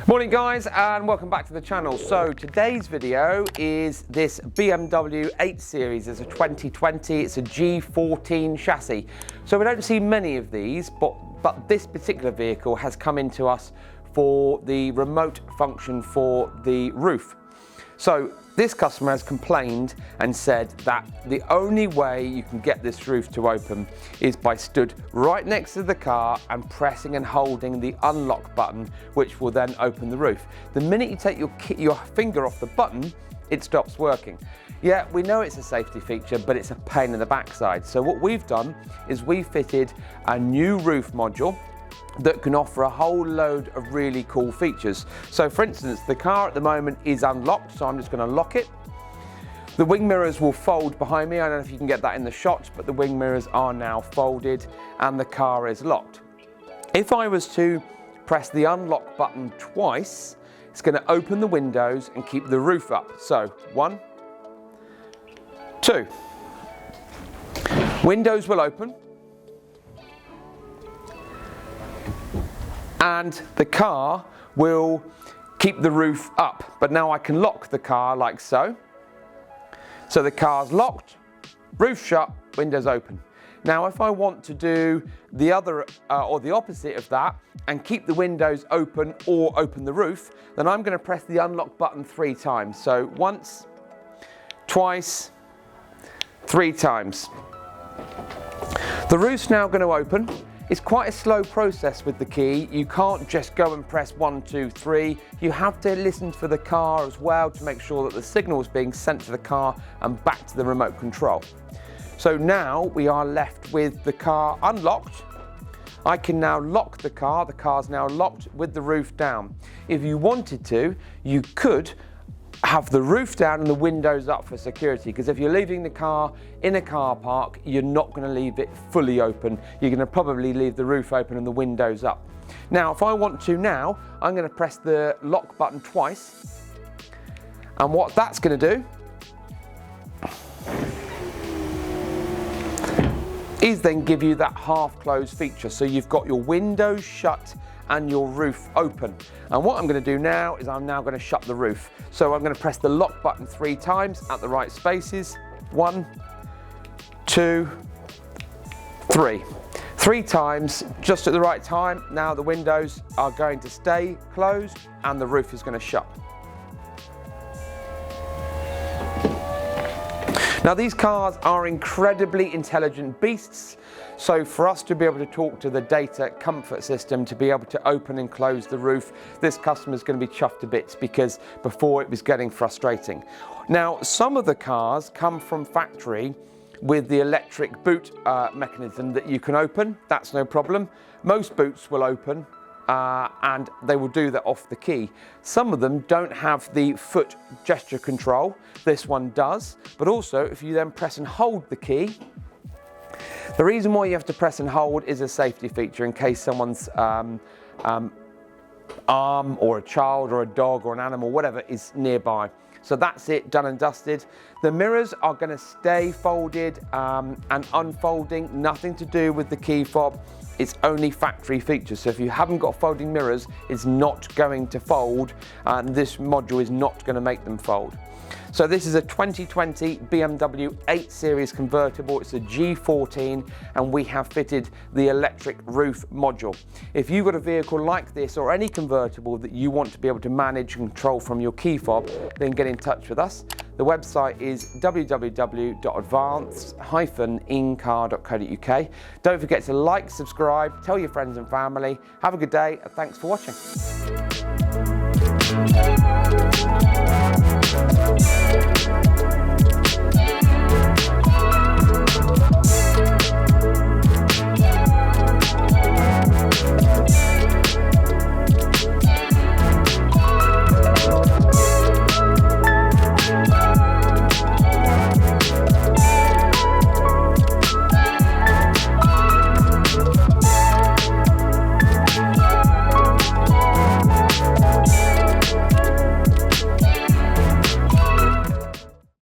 Morning guys, and welcome back to the channel. So today's video is this BMW 8 Series. It's a 2020, it's a G14 chassis. So we don't see many of these, but this particular vehicle has come into us for the remote function for the roof. So this customer has complained and said that the only way you can get this roof to open is by stood right next to the car and pressing and holding the unlock button, which will then open the roof. The minute you take your finger off the button, it stops working. Yeah, we know it's a safety feature, but it's a pain in the backside. So what we've done is we fitted a new roof module that can offer a whole load of really cool features. So for instance, the car at the moment is unlocked, so I'm just going to lock it. The wing mirrors will fold behind me. I don't know if you can get that in the shot, but the wing mirrors are now folded and the car is locked. If I was to press the unlock button twice, it's going to open the windows and keep the roof up. So 1, 2. Windows will open, and the car will keep the roof up. But now I can lock the car like so. So the car's locked, roof shut, windows open. Now if I want to do the other or the opposite of that and keep the windows open or open the roof, then I'm going to press the unlock button 3 times. So once, twice, 3 times. The roof's now going to open. It's quite a slow process with the key. You can't just go and press 1, 2, 3. You have to listen for the car as well to make sure that the signal is being sent to the car and back to the remote control. So now we are left with the car unlocked. I can now lock the car's now locked with the roof down. If you wanted to, you could have the roof down and the windows up for security, because if you're leaving the car in a car park, you're not going to leave it fully open. You're going to probably leave the roof open and the windows up. Now if I want to now, I'm going to press the lock button twice, and what that's going to do is then give you that half closed feature. So you've got your windows shut and your roof open. And what I'm going to do now is I'm now going to shut the roof. So I'm going to press the lock button 3 times at the right spaces. 1, 2, 3. 3 times just at the right time. Now the windows are going to stay closed and the roof is going to shut. Now these cars are incredibly intelligent beasts, so for us to be able to talk to the data comfort system to be able to open and close the roof, this customer is going to be chuffed to bits, because before it was getting frustrating. Now some of the cars come from factory with the electric boot mechanism that you can open. That's no problem. Most boots will open. And they will do that off the key. Some of them don't have the foot gesture control. This one does, but also if you then press and hold the key, the reason why you have to press and hold is a safety feature in case someone's arm or a child or a dog or an animal, whatever, is nearby. So that's it, done and dusted. The mirrors are going to stay folded and unfolding, nothing to do with the key fob. It's only factory features. So if you haven't got folding mirrors, it's not going to fold, and this module is not going to make them fold. So this is a 2020 BMW 8 Series Convertible. It's a G14, and we have fitted the electric roof module. If you've got a vehicle like this or any convertible that you want to be able to manage and control from your key fob, then get in touch with us. The website is www.advanced-incar.co.uk. Don't forget to like, subscribe, tell your friends and family. Have a good day, and thanks for watching.